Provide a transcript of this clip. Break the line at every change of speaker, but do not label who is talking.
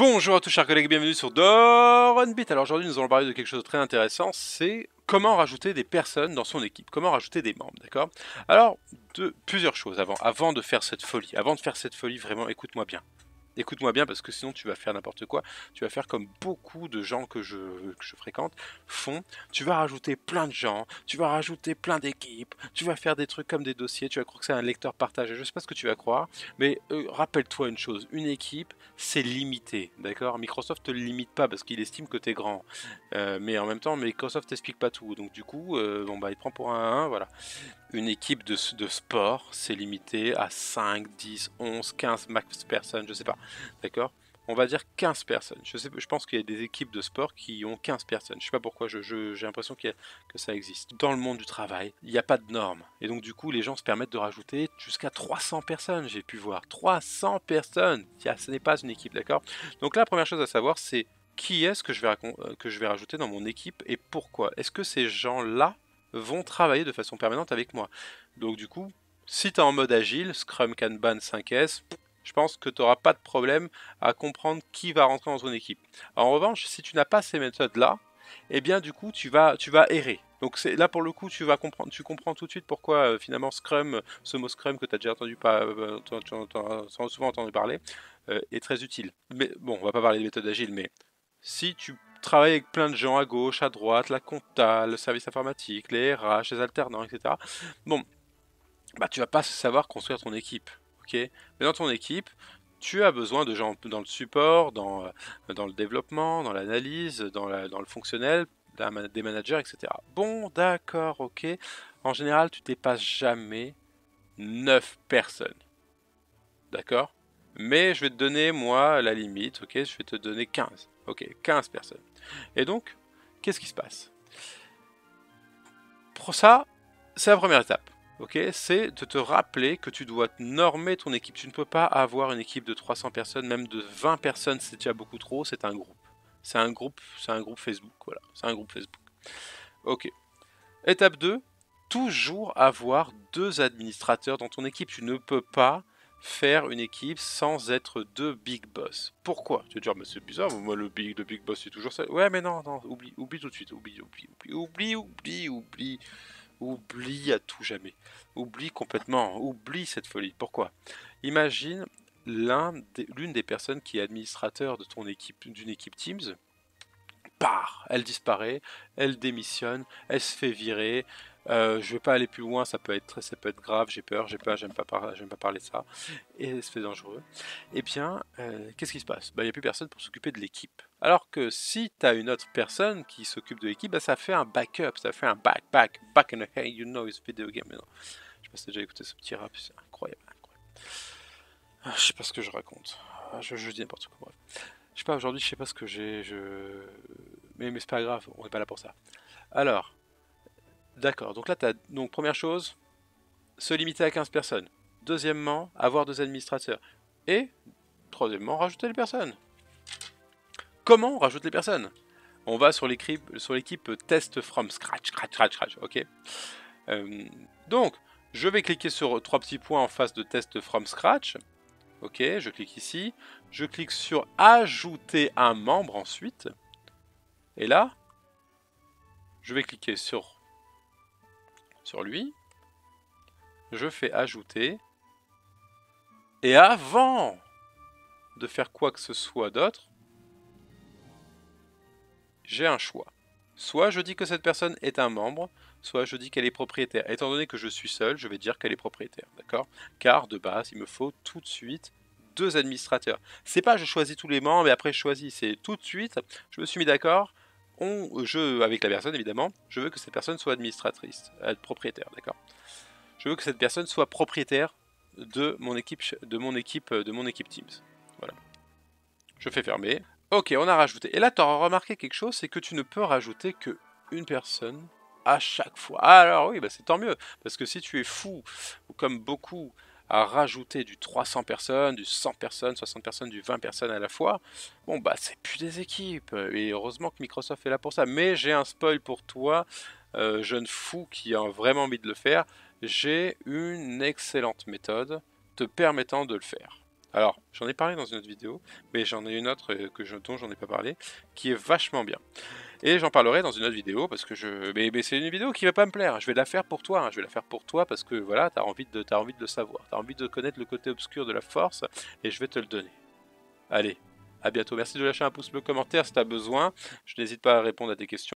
Bonjour à tous chers collègues, bienvenue sur Doronbit. Alors aujourd'hui nous allons parler de quelque chose de très intéressant, c'est comment rajouter des personnes dans son équipe, comment rajouter des membres, d'accord? Alors, plusieurs choses avant de faire cette folie, vraiment écoute-moi bien. Écoute-moi bien parce que sinon tu vas faire n'importe quoi. Tu vas faire comme beaucoup de gens que je fréquente font. Tu vas rajouter plein de gens, tu vas rajouter plein d'équipes, tu vas faire des trucs comme des dossiers, tu vas croire que c'est un lecteur partagé. Je sais pas ce que tu vas croire, mais rappelle-toi une chose, une équipe c'est limité, d'accord? Microsoft te le limite pas parce qu'il estime que t'es grand. Mais en même temps, Microsoft t'explique pas tout. Donc du coup, bon bah il te prend pour un 1, voilà. Une équipe de sport, c'est limité à 5, 10, 11, 15 max personnes, je sais pas. D'accord? On va dire 15 personnes. Je pense qu'il y a des équipes de sport qui ont 15 personnes. Je sais pas pourquoi, j'ai l'impression que ça existe. Dans le monde du travail, il n'y a pas de normes. Et donc du coup, les gens se permettent de rajouter jusqu'à 300 personnes, j'ai pu voir. 300 personnes! Ce n'est pas une équipe, d'accord? Donc là, la première chose à savoir, c'est qui est-ce que je vais rajouter dans mon équipe et pourquoi? Est-ce que ces gens-là vont travailler de façon permanente avec moi? Donc du coup, si tu es en mode agile, Scrum, Kanban, 5S, je pense que tu n'auras pas de problème à comprendre qui va rentrer dans ton équipe. En revanche, si tu n'as pas ces méthodes-là, eh bien du coup tu vas errer. Donc là pour le coup tu comprends tout de suite pourquoi finalement Scrum, ce mot Scrum que tu as déjà souvent entendu parler, est très utile. Mais bon, on va pas parler de méthode agile, mais si tu travailles avec plein de gens à gauche, à droite, la compta, le service informatique, les RH, les alternants, etc. Bon, bah tu vas pas savoir construire ton équipe, ok? Mais dans ton équipe, tu as besoin de gens dans le support, dans le développement, dans l'analyse, dans le fonctionnel, des managers, etc. Bon, d'accord, ok. En général, tu dépasses jamais 9 personnes, d'accord? Mais je vais te donner, moi, la limite, ok? Je vais te donner 15, ok? 15 personnes. Et donc, qu'est-ce qui se passe? Pour ça, c'est la première étape. Ok, c'est de te rappeler que tu dois normer ton équipe. Tu ne peux pas avoir une équipe de 300 personnes, même de 20 personnes, c'est déjà beaucoup trop, c'est un groupe. C'est un groupe Facebook, voilà. C'est un groupe Facebook. Ok. Étape 2, toujours avoir 2 administrateurs dans ton équipe. Tu ne peux pas faire une équipe sans être 2 big boss. Pourquoi? Tu vas dire, mais c'est bizarre, moi le big boss c'est toujours ça. Ouais, mais non, oublie tout de suite, oublie à tout jamais. Oublie complètement, oublie cette folie. Pourquoi? Imagine l'une des personnes qui est administrateur de ton équipe, d'une équipe Teams, part, elle disparaît, elle démissionne, elle se fait virer. Je vais pas aller plus loin, ça peut être grave, j'ai peur, j'aime pas parler de ça, et c'est dangereux. Eh bien, qu'est-ce qui se passe? Il n'y a plus personne pour s'occuper de l'équipe. Alors que si tu as une autre personne qui s'occupe de l'équipe, ça fait un backup, ça fait un back in the hey, you know, it's video game. Mais non. Je sais pas si t'as déjà écouté ce petit rap, c'est incroyable, incroyable. Je sais pas ce que je raconte. Je dis n'importe quoi. Bref. Je sais pas, aujourd'hui, je sais pas ce que j'ai. Mais c'est pas grave, on n'est pas là pour ça. Alors, d'accord. Donc là, donc première chose, se limiter à 15 personnes. Deuxièmement, avoir 2 administrateurs. Et troisièmement, rajouter les personnes. Comment on rajoute les personnes? On va sur l'équipe test from scratch, ok. Donc, je vais cliquer sur 3 petits points en face de test from scratch. Ok, je clique ici. Je clique sur ajouter un membre ensuite. Et là, je vais cliquer sur lui. Je fais ajouter. Et avant de faire quoi que ce soit d'autre, j'ai un choix. Soit je dis que cette personne est un membre, soit je dis qu'elle est propriétaire. Étant donné que je suis seul, je vais dire qu'elle est propriétaire, d'accord? Car de base, il me faut tout de suite 2 administrateurs. C'est pas je choisis tous les membres et après je choisis, c'est tout de suite, je me suis mis d'accord, avec la personne évidemment, je veux que cette personne soit administratrice, propriétaire, d'accord? Je veux que cette personne soit propriétaire de mon équipe Teams. Voilà. Je fais fermer. Ok, on a rajouté. Et là, tu auras remarqué quelque chose, c'est que tu ne peux rajouter que une personne à chaque fois. Ah, alors oui, c'est tant mieux. Parce que si tu es fou, ou comme beaucoup, à rajouter du 300 personnes, du 100 personnes, 60 personnes, du 20 personnes à la fois, bon, c'est plus des équipes. Et heureusement que Microsoft est là pour ça. Mais j'ai un spoil pour toi, jeune fou qui a vraiment envie de le faire. J'ai une excellente méthode te permettant de le faire. Alors, j'en ai parlé dans une autre vidéo, mais j'en ai une autre dont j'en ai pas parlé, qui est vachement bien. Et j'en parlerai dans une autre vidéo, parce que mais c'est une vidéo qui va pas me plaire, je vais la faire pour toi, hein. Je vais la faire pour toi parce que voilà, t'as envie de le savoir, t'as envie de connaître le côté obscur de la force, et je vais te le donner. Allez, à bientôt, merci de lâcher un pouce bleu commentaire si t'as besoin, je n'hésite pas à répondre à tes questions.